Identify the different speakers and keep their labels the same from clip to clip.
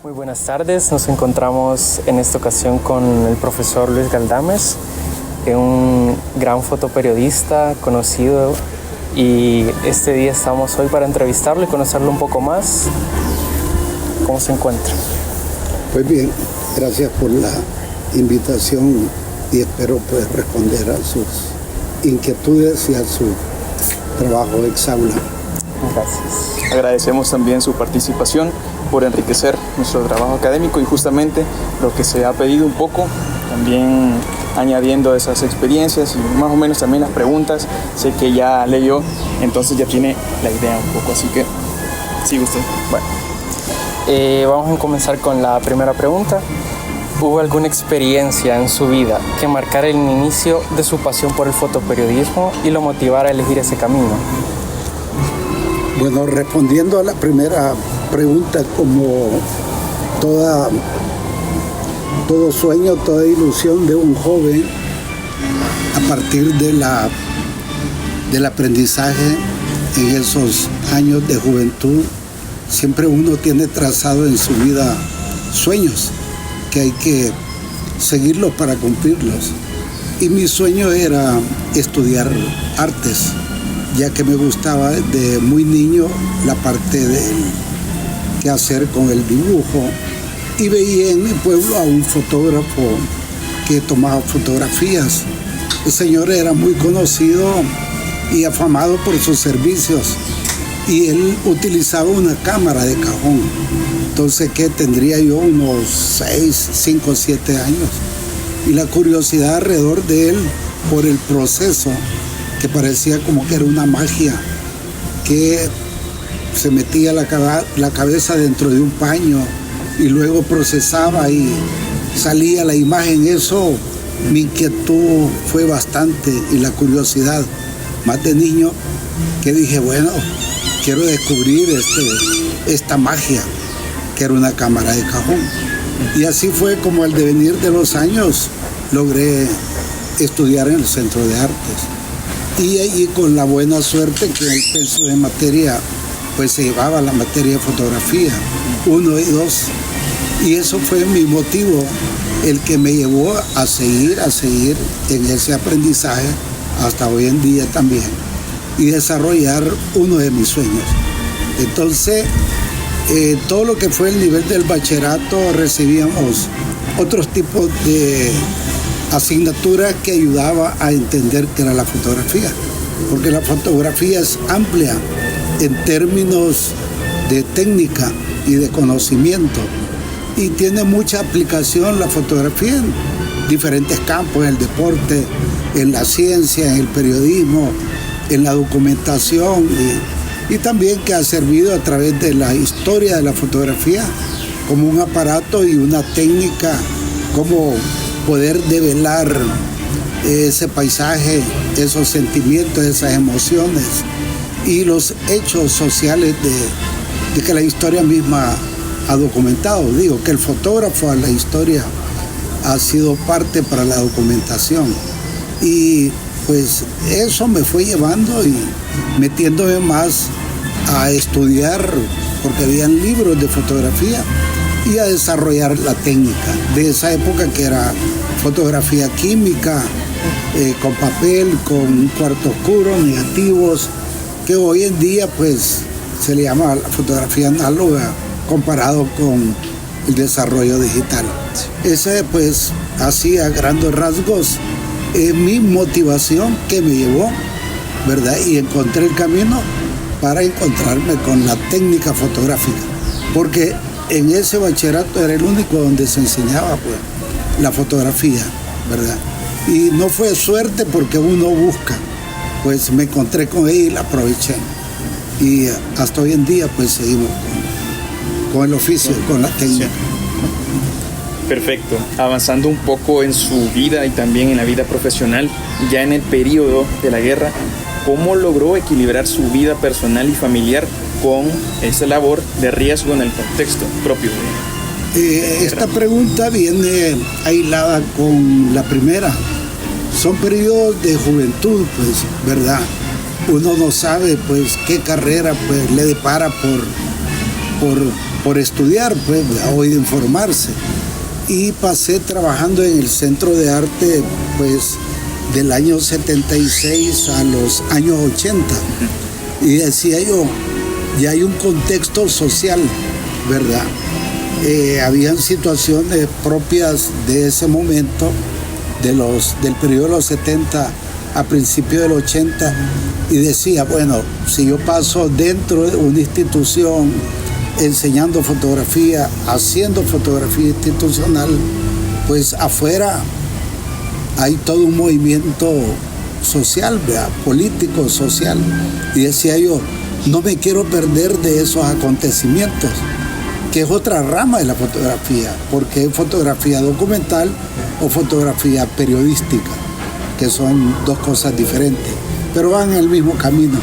Speaker 1: Muy buenas tardes, nos encontramos en esta ocasión con el profesor Luis Galdames, un gran fotoperiodista conocido, y este día estamos hoy para entrevistarlo y conocerlo un poco más. ¿Cómo se encuentra?
Speaker 2: Pues bien, gracias por la invitación y espero poder responder a sus inquietudes y a su trabajo exaula.
Speaker 1: Gracias.
Speaker 3: Agradecemos también su participación por enriquecer nuestro trabajo académico y justamente lo que se ha pedido un poco, también añadiendo esas experiencias y más o menos también las preguntas. Sé que ya leyó, entonces ya tiene la idea un poco, así que sigue usted.
Speaker 1: Bueno, vamos a comenzar con la primera pregunta. ¿Hubo alguna experiencia en su vida que marcara el inicio de su pasión por el fotoperiodismo y lo motivara a elegir ese camino?
Speaker 2: Bueno, respondiendo a la primera pregunta, como todo sueño, toda ilusión de un joven, a partir del aprendizaje en esos años de juventud, siempre uno tiene trazado en su vida sueños que hay que seguirlos para cumplirlos. Y mi sueño era estudiar artes, ya que me gustaba de muy niño la parte del quehacer con el dibujo, y veía en mi pueblo a un fotógrafo que tomaba fotografías. El señor era muy conocido y afamado por sus servicios, y él utilizaba una cámara de cajón. Entonces, ¿qué tendría yo? Unos 5 o 7 años. Y la curiosidad alrededor de él por el proceso, que parecía como que era una magia, que se metía la cabeza dentro de un paño y luego procesaba y salía la imagen. Eso, mi inquietud fue bastante, y la curiosidad más de niño, que dije, bueno, quiero descubrir esta magia, que era una cámara de cajón. Y así fue como al devenir de los años logré estudiar en el Centro de Artes. Y allí, con la buena suerte que el peso de materia, pues se llevaba la materia de fotografía 1 y 2. Y eso fue mi motivo, el que me llevó a seguir en ese aprendizaje hasta hoy en día también, y desarrollar uno de mis sueños. Entonces, todo lo que fue el nivel del bachillerato, recibíamos otros tipos de asignaturas que ayudaba a entender qué era la fotografía, porque la fotografía es amplia en términos de técnica y de conocimiento, y tiene mucha aplicación la fotografía en diferentes campos: en el deporte, en la ciencia, en el periodismo, en la documentación, y también que ha servido a través de la historia de la fotografía como un aparato y una técnica, como poder develar ese paisaje, esos sentimientos, esas emociones y los hechos sociales de que la historia misma ha documentado. Digo que el fotógrafo a la historia ha sido parte para la documentación, y pues eso me fue llevando y metiéndome más a estudiar, porque habían libros de fotografía, y a desarrollar la técnica de esa época, que era fotografía química, con papel, con cuarto oscuro, negativos, que hoy en día pues se le llama la fotografía análoga comparado con el desarrollo digital. Ese, pues, así a grandes rasgos, es mi motivación que me llevó, ¿verdad? Y encontré el camino para encontrarme con la técnica fotográfica, porque en ese bachillerato era el único donde se enseñaba, pues, la fotografía, ¿verdad? Y no fue suerte, porque uno busca. Pues me encontré con ella y la aproveché. Y hasta hoy en día pues seguimos con el oficio, con la técnica.
Speaker 3: Perfecto. Avanzando un poco en su vida y también en la vida profesional, ya en el periodo de la guerra, ¿cómo logró equilibrar su vida personal y familiar con esa labor de riesgo en el contexto propio?
Speaker 2: Esta pregunta viene aislada con la primera. Son periodos de juventud, pues, ¿verdad? Uno no sabe, pues, qué carrera, pues, le depara por por estudiar, pues, o de informarse. Y pasé trabajando en el Centro de Arte, pues, del año 76 a los años 80. Y decía yo, ya hay un contexto social, ¿verdad? Habían situaciones propias de ese momento, del periodo de los 70 a principios del 80, y decía, bueno, si yo paso dentro de una institución enseñando fotografía, haciendo fotografía institucional, pues afuera hay todo un movimiento social, ¿verdad? Político, social. Y decía yo, no me quiero perder de esos acontecimientos, que es otra rama de la fotografía, porque es fotografía documental o fotografía periodística, que son dos cosas diferentes, pero van en el mismo camino.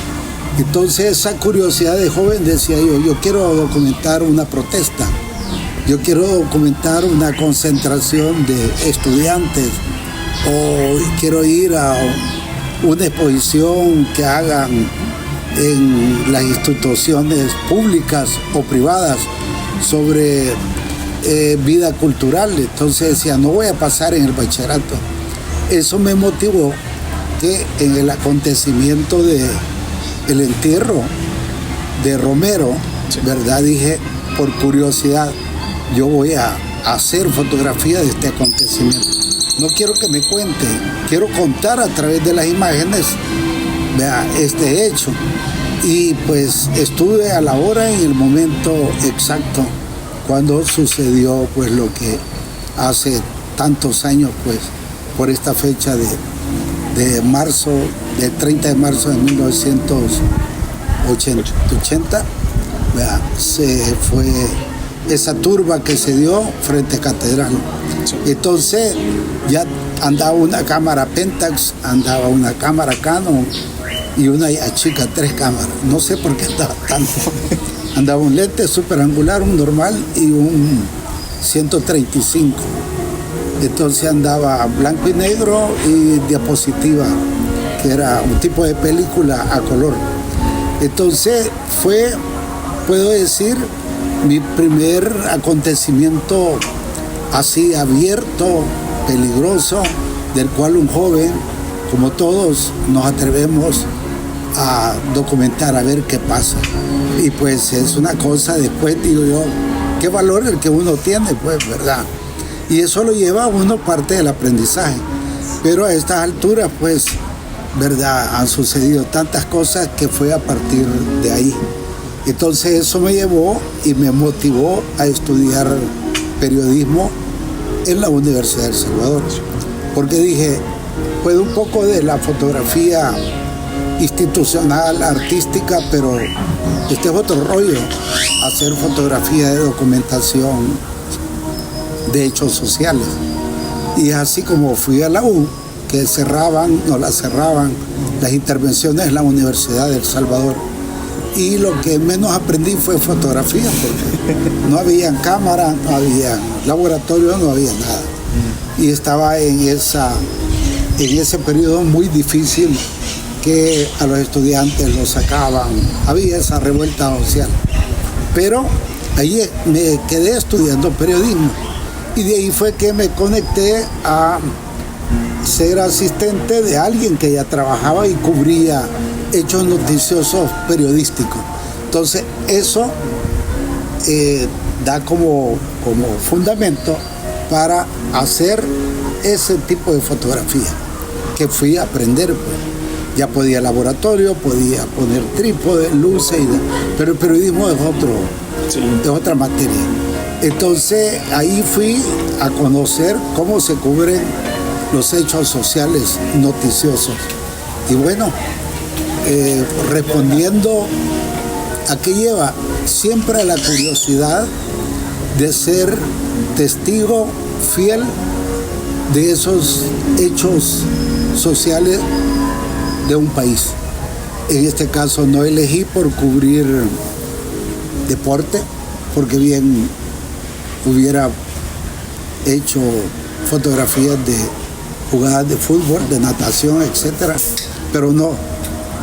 Speaker 2: Entonces esa curiosidad de joven decía yo quiero documentar una protesta, yo quiero documentar una concentración de estudiantes, o quiero ir a una exposición que hagan en las instituciones públicas o privadas sobre vida cultural. Entonces decía, no voy a pasar en el bachillerato. Eso me motivó que en el acontecimiento del entierro de Romero, sí, ¿verdad? Dije, por curiosidad, yo voy a hacer fotografía de este acontecimiento. No quiero que me cuente, quiero contar a través de las imágenes, vea, este hecho. Y pues estuve a la hora y en el momento exacto cuando sucedió pues lo que hace tantos años, pues por esta fecha de marzo, de 30 de marzo de 1980, vea, se fue esa turba que se dio frente a Catedral. Entonces ya andaba una cámara Pentax, andaba una cámara Canon y una chica, 3 cámaras. No sé por qué andaba tanto. Andaba un lente superangular, un normal y un 135. Entonces andaba blanco y negro y diapositiva, que era un tipo de película a color. Entonces fue, puedo decir, mi primer acontecimiento así abierto, peligroso, del cual un joven, como todos, nos atrevemos a documentar, a ver qué pasa. Y pues es una cosa, después digo yo, qué valor el que uno tiene, pues, ¿verdad? Y eso lo lleva a uno parte del aprendizaje. Pero a estas alturas, pues, ¿verdad? Han sucedido tantas cosas que fue a partir de ahí. Entonces eso me llevó y me motivó a estudiar periodismo en la Universidad de El Salvador. Porque dije, pues un poco de la fotografía institucional, artística, pero este es otro rollo, hacer fotografía de documentación de hechos sociales. Y así como fui a la U, que no la cerraban las intervenciones en la Universidad de El Salvador. Y lo que menos aprendí fue fotografía, porque no había cámara, no había laboratorio, no había nada. Y estaba en ese periodo muy difícil que a los estudiantes los sacaban, había esa revuelta social. Pero ahí me quedé estudiando periodismo y de ahí fue que me conecté a ser asistente de alguien que ya trabajaba y cubría hechos noticiosos periodísticos. Entonces eso da como fundamento para hacer ese tipo de fotografía que fui a aprender, pues. Ya podía laboratorio, podía poner trípode, luces, pero el periodismo es otra materia. Entonces ahí fui a conocer cómo se cubren los hechos sociales noticiosos. Y bueno, respondiendo a qué lleva, siempre la curiosidad de ser testigo fiel de esos hechos sociales de un país. En este caso no elegí por cubrir deporte, porque bien hubiera hecho fotografías de jugadas de fútbol, de natación, etcétera, pero no,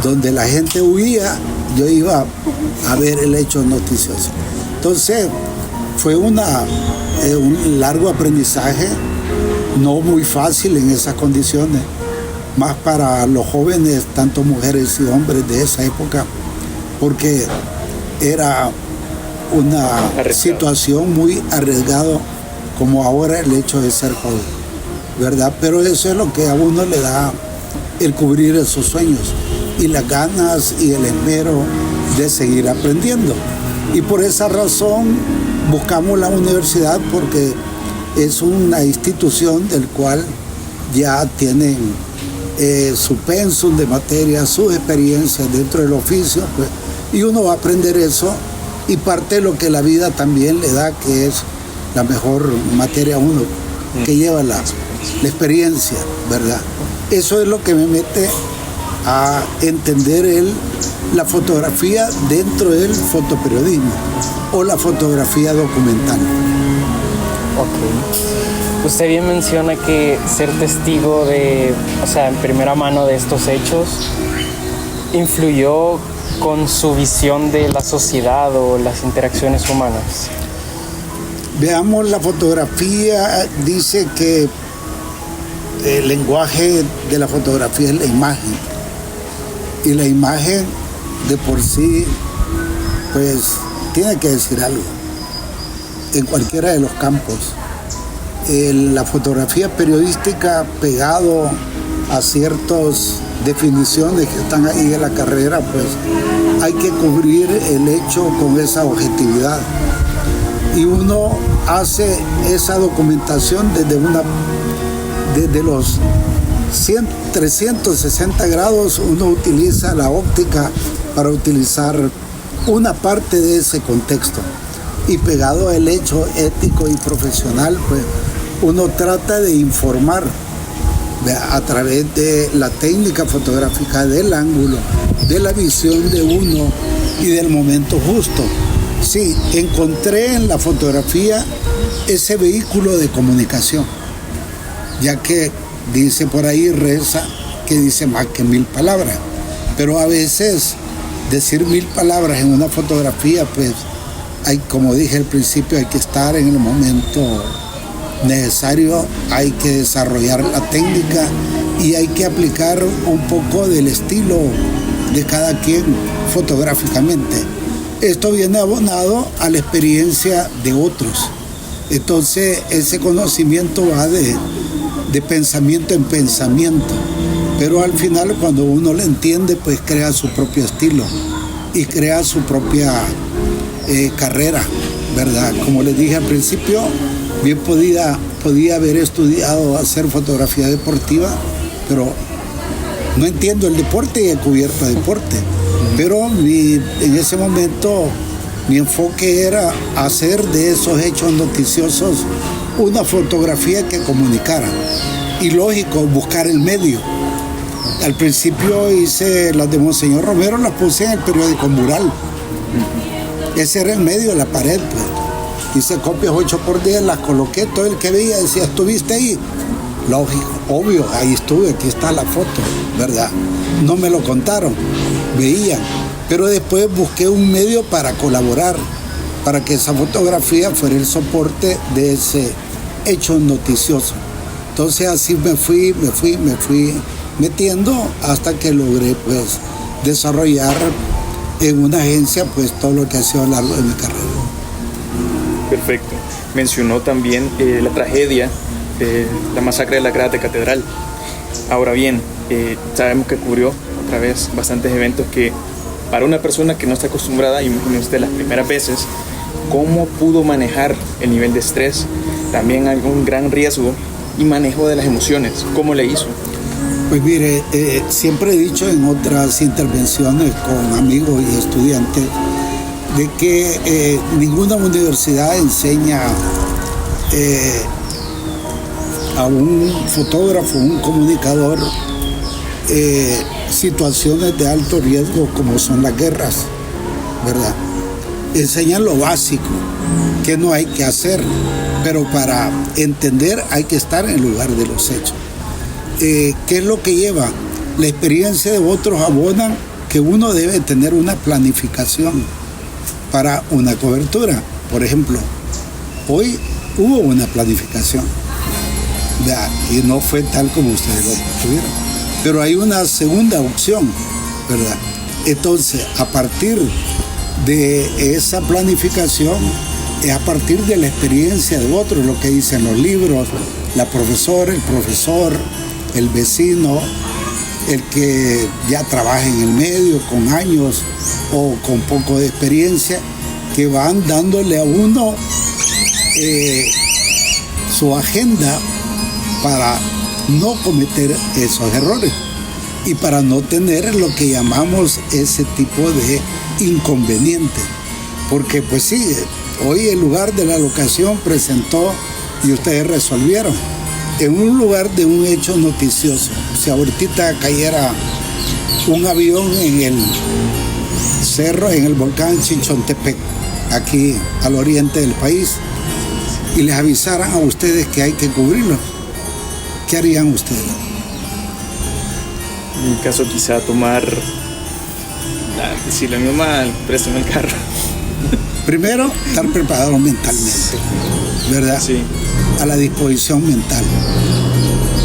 Speaker 2: donde la gente huía, yo iba a ver el hecho noticioso. Entonces Fue un largo aprendizaje, no muy fácil en esas condiciones, más para los jóvenes, tanto mujeres y hombres de esa época, porque era una situación muy arriesgada, como ahora el hecho de ser joven, ¿verdad? Pero eso es lo que a uno le da el cubrir esos sueños y las ganas y el esmero de seguir aprendiendo. Y por esa razón buscamos la universidad, porque es una institución del cual ya tienen su pensum de materia, sus experiencias dentro del oficio, pues, y uno va a aprender eso, y parte de lo que la vida también le da, que es la mejor materia a uno, que lleva la experiencia, ¿verdad? Eso es lo que me mete a entender la fotografía dentro del fotoperiodismo o la fotografía documental.
Speaker 1: Ok. Usted bien menciona que ser testigo en primera mano de estos hechos influyó con su visión de la sociedad o las interacciones humanas.
Speaker 2: Veamos, la fotografía dice que el lenguaje de la fotografía es la imagen, y la imagen de por sí pues tiene que decir algo en cualquiera de los campos. La fotografía periodística, pegado a ciertas definiciones que están ahí en la carrera, pues hay que cubrir el hecho con esa objetividad, y uno hace esa documentación desde los 360 grados. Uno utiliza la óptica para utilizar una parte de ese contexto, y pegado al hecho ético y profesional, pues uno trata de informar a través de la técnica fotográfica, del ángulo, de la visión de uno y del momento justo. Sí, encontré en la fotografía ese vehículo de comunicación, ya que dice por ahí, reza, que dice más que 1000 palabras, pero a veces decir 1000 palabras en una fotografía, pues como dije al principio, hay que estar en el momento necesario, hay que desarrollar la técnica y hay que aplicar un poco del estilo de cada quien fotográficamente. Esto viene abonado a la experiencia de otros. Entonces ese conocimiento va de pensamiento en pensamiento, pero al final, cuando uno lo entiende, pues crea su propio estilo y crea su propia carrera, ¿verdad? Como les dije al principio, bien podía haber estudiado hacer fotografía deportiva, pero no entiendo el deporte y he cubierto deporte. Pero en ese momento mi enfoque era hacer de esos hechos noticiosos una fotografía que comunicara. Y lógico, buscar el medio. Al principio hice las de Monseñor Romero, las puse en el periódico Mural. Ese era el medio de la pared, pues. Hice copias 8x10, las coloqué, todo el que veía decía, ¿estuviste ahí? Lógico, obvio, ahí estuve, aquí está la foto, ¿verdad? No me lo contaron, veían. Pero después busqué un medio para colaborar, para que esa fotografía fuera el soporte de ese hecho noticioso. Entonces así me fui metiendo hasta que logré, pues, desarrollar en una agencia, pues, todo lo que ha sido a lo largo de mi carrera.
Speaker 3: Perfecto. Mencionó también la tragedia de la masacre de la Grada de Catedral. Ahora bien, sabemos que cubrió otra vez bastantes eventos que para una persona que no está acostumbrada, imagínese usted las primeras veces, ¿cómo pudo manejar el nivel de estrés? También algún gran riesgo y manejo de las emociones. ¿Cómo le hizo?
Speaker 2: Pues mire, siempre he dicho en otras intervenciones con amigos y estudiantes de que ninguna universidad enseña a un fotógrafo, un comunicador, situaciones de alto riesgo como son las guerras, ¿verdad? Enseñan lo básico, que no hay que hacer, pero para entender hay que estar en el lugar de los hechos. ¿Qué es lo que lleva? La experiencia de otros abonan que uno debe tener una planificación para una cobertura. Por ejemplo, Hoy hubo una planificación, ¿verdad? Y no fue tal como ustedes lo tuvieron. Pero hay una segunda opción, ¿verdad? Entonces, a partir de esa planificación, es a partir de la experiencia de otros, lo que dicen los libros, la profesora, el profesor, el vecino, el que ya trabaja en el medio con años o con poco de experiencia, que van dándole a uno su agenda para no cometer esos errores y para no tener lo que llamamos ese tipo de inconveniente. Porque pues sí, hoy el lugar de la locación presentó y ustedes resolvieron en un lugar de un hecho noticioso. Si ahorita cayera un avión en el cerro, en el volcán Chinchontepec, aquí al oriente del país, y les avisaran a ustedes que hay que cubrirlo, ¿qué harían ustedes?
Speaker 3: En mi caso, quizá tomar, decirle a mi mamá, préstame el carro.
Speaker 2: Primero, estar preparado mentalmente, ¿verdad?
Speaker 3: Sí.
Speaker 2: A la disposición mental,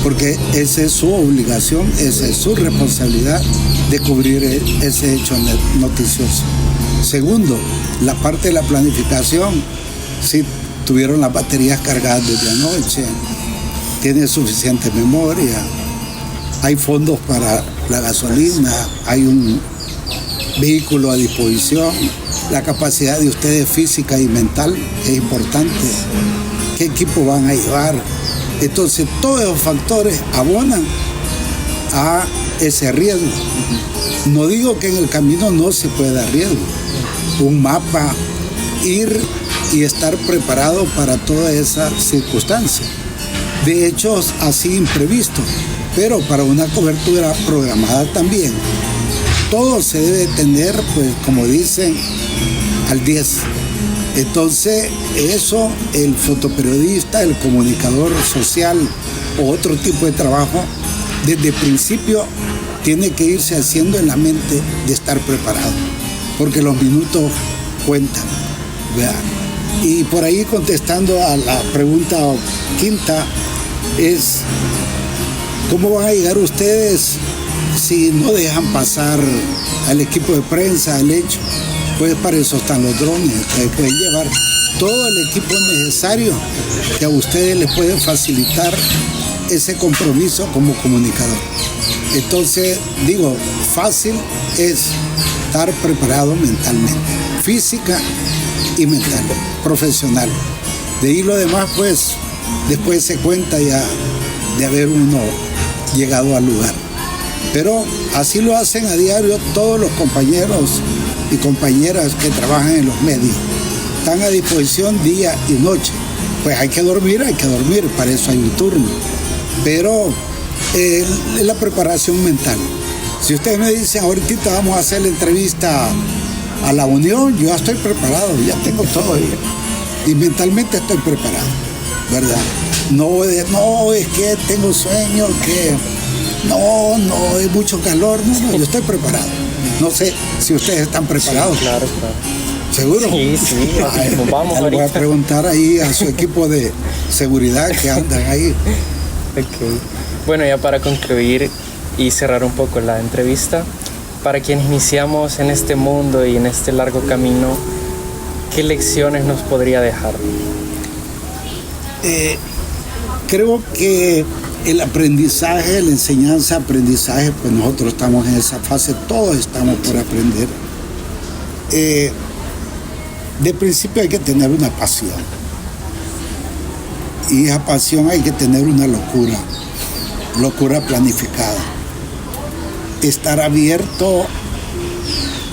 Speaker 2: porque esa es su obligación, esa es su responsabilidad de cubrir ese hecho noticioso. Segundo, la parte de la planificación, si tuvieron las baterías cargadas desde anoche, tiene suficiente memoria, hay fondos para la gasolina, hay un vehículo a disposición, la capacidad de ustedes física y mental es importante, qué equipo van a llevar. Entonces todos esos factores abonan a ese riesgo. No digo que en el camino no se pueda dar riesgo, un mapa, ir y estar preparado para toda esa circunstancia. De hecho, así imprevisto, pero para una cobertura programada también. Todo se debe tener, pues, como dicen, al 10. Entonces, eso, el fotoperiodista, el comunicador social o otro tipo de trabajo, desde el principio tiene que irse haciendo en la mente de estar preparado, porque los minutos cuentan, ¿verdad? Y por ahí, contestando a la pregunta quinta, es ¿cómo van a llegar ustedes si no dejan pasar al equipo de prensa al hecho? Pues para eso están los drones, que pueden llevar todo el equipo necesario que a ustedes les puede facilitar ese compromiso como comunicador. Entonces, digo, fácil es estar preparado mentalmente, física y mental, profesional. De ahí lo demás, pues, después se cuenta ya de haber uno llegado al lugar. Pero así lo hacen a diario todos los compañeros y compañeras que trabajan en los medios. Están a disposición día y noche. Pues hay que dormir, para eso hay un turno. Pero es la preparación mental. Si ustedes me dicen, ahorita vamos a hacer la entrevista a la Unión, yo ya estoy preparado, ya tengo todo ahí. Y mentalmente estoy preparado, ¿verdad? No es que tengo sueño, que no es mucho calor, no, yo estoy preparado. No sé si ustedes están preparados.
Speaker 1: Sí, claro.
Speaker 2: ¿Seguro?
Speaker 1: Sí, pues vamos
Speaker 2: Le voy a preguntar ahí a su equipo de seguridad que andan ahí.
Speaker 1: Okay. Bueno, ya para concluir y cerrar un poco la entrevista, para quienes iniciamos en este mundo y en este largo camino, ¿qué lecciones nos podría dejar?
Speaker 2: Creo que el aprendizaje, la enseñanza-aprendizaje, pues nosotros estamos en esa fase, todos estamos por aprender. De principio hay que tener una pasión. Y esa pasión hay que tener una locura planificada. Estar abierto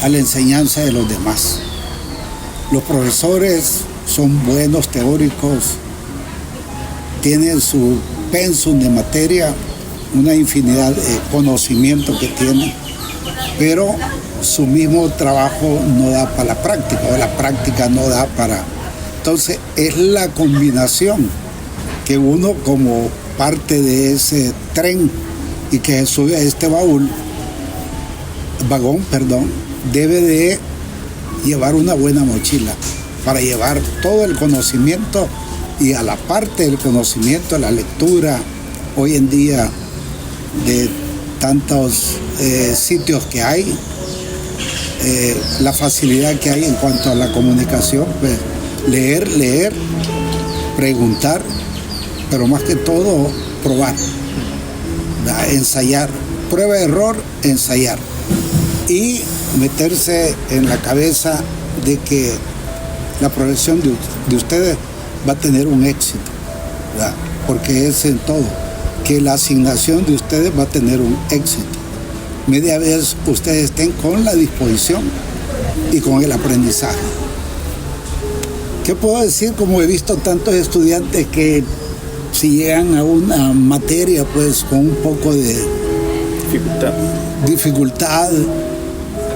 Speaker 2: a la enseñanza de los demás. Los profesores son buenos teóricos, tienen su pensum de materia, una infinidad de conocimiento que tienen, pero su mismo trabajo no da para la práctica, o la práctica no da para... Entonces es la combinación que uno, como parte de ese tren y que se sube a este vagón, debe de llevar una buena mochila, para llevar todo el conocimiento y a la parte del conocimiento, la lectura, hoy en día de tantos sitios que hay, la facilidad que hay en cuanto a la comunicación, pues leer, preguntar, pero más que todo probar, ensayar, prueba, error, ensayar y meterse en la cabeza de que la profesión de ustedes va a tener un éxito, ¿verdad? Porque es en todo, que la asignación de ustedes va a tener un éxito. Media vez ustedes estén con la disposición y con el aprendizaje. ¿Qué puedo decir? Como he visto tantos estudiantes que si llegan a una materia pues con un poco de dificultad,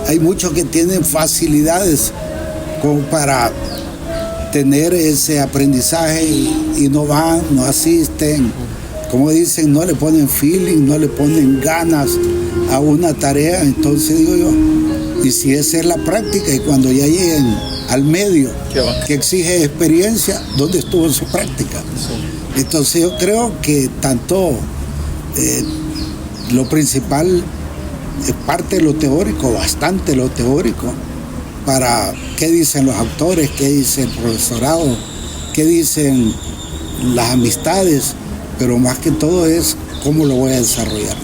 Speaker 2: hay muchos que tienen facilidades como para tener ese aprendizaje y no van, no asisten, como dicen, no le ponen feeling, no le ponen ganas a una tarea. Entonces digo yo, y si esa es la práctica, y cuando ya lleguen al medio que exige experiencia, ¿dónde estuvo su práctica? Sí. Entonces yo creo que tanto lo principal es parte de lo teórico, bastante lo teórico, para qué dicen los autores, qué dice el profesorado, qué dicen las amistades, pero más que todo es cómo lo voy a desarrollar.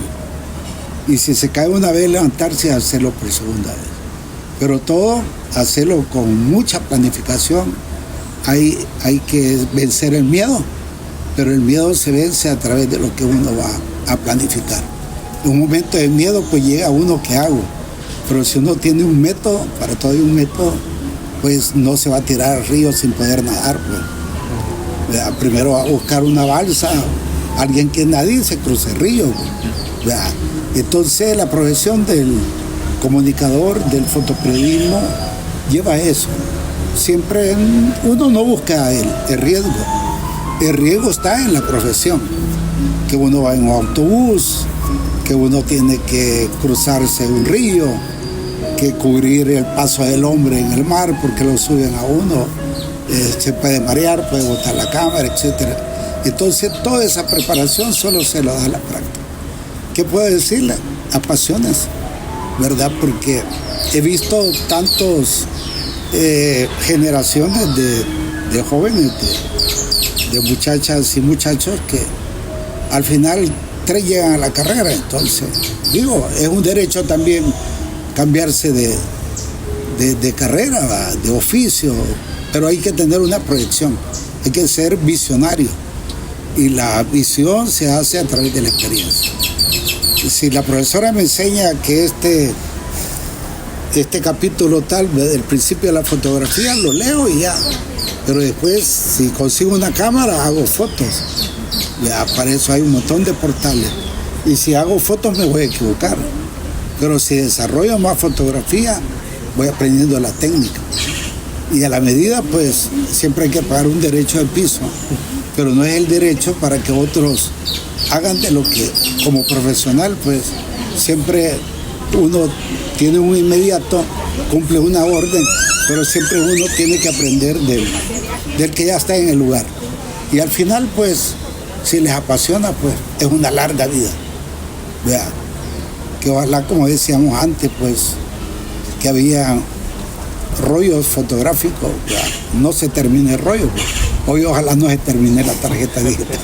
Speaker 2: Y si se cae una vez, levantarse y hacerlo por segunda vez. Pero todo, hacerlo con mucha planificación. Hay que vencer el miedo, pero el miedo se vence a través de lo que uno va a planificar. En un momento de miedo, pues llega uno, ¿qué hago? Pero si uno tiene un método, para todo hay un método, pues no se va a tirar al río sin poder nadar. Pues. Primero va a buscar una balsa, alguien que nadie se cruce el río. Pues. Entonces la profesión del comunicador, del fotoperiodismo, lleva eso. Siempre uno no busca el riesgo. El riesgo está en la profesión, que uno va en un autobús, que uno tiene que cruzarse un río, que cubrir el paso del hombre en el mar porque lo suben a uno, se puede marear, puede botar la cámara, etc. Entonces toda esa preparación solo se lo da la práctica. ¿Qué puedo decirle? Apasiónense, ¿verdad? Porque he visto tantos generaciones de jóvenes, de muchachas y muchachos que al final 3 llegan a la carrera. Entonces, digo, es un derecho también cambiarse de carrera, de oficio, pero hay que tener una proyección, hay que ser visionario y la visión se hace a través de la experiencia. Si la profesora me enseña que este capítulo tal, desde el principio de la fotografía, lo leo y ya, pero después si consigo una cámara hago fotos. Ya, para eso hay un montón de portales. Y si hago fotos me voy a equivocar. Pero si desarrollo más fotografía, voy aprendiendo la técnica. Y a la medida, pues, siempre hay que pagar un derecho de piso. Pero no es el derecho para que otros hagan de lo que, como profesional, pues, siempre uno tiene un inmediato, cumple una orden, pero siempre uno tiene que aprender del que ya está en el lugar. Y al final, pues, si les apasiona, pues es una larga vida. Vea, que ojalá, como decíamos antes, pues que había rollos fotográficos, vea, no se termine el rollo. Pues. Hoy ojalá no se termine la tarjeta digital,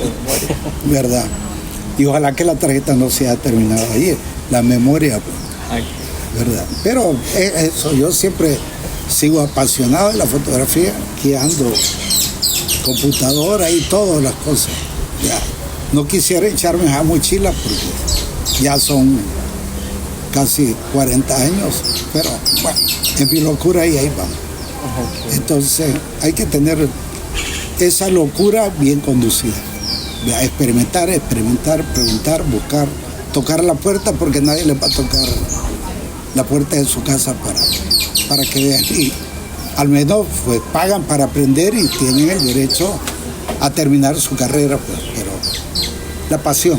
Speaker 2: ¿verdad? Y ojalá que la tarjeta no se haya terminado ayer, la memoria, pues, ¿verdad? Pero eso, yo siempre sigo apasionado de la fotografía, que ando computadora y todas las cosas. Ya, no quisiera echarme a mochila porque ya son casi 40 años, pero bueno, en mi locura y ahí vamos. Entonces hay que tener esa locura bien conducida. Ya, experimentar, preguntar, buscar, tocar la puerta porque nadie le va a tocar la puerta de su casa para que vean. Y al menos pues pagan para aprender y tienen el derecho a terminar su carrera, pues, pero la pasión.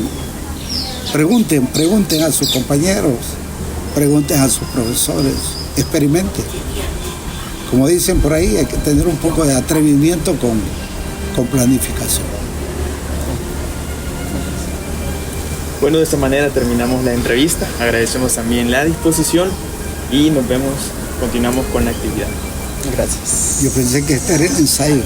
Speaker 2: Pregunten a sus compañeros, pregunten a sus profesores, experimenten. como dicen por ahí, hay que tener un poco de atrevimiento con planificación.
Speaker 3: Bueno, de esta manera terminamos la entrevista. Agradecemos también la disposición y nos vemos, continuamos con la actividad.
Speaker 1: Gracias.
Speaker 2: Yo pensé que este era el ensayo.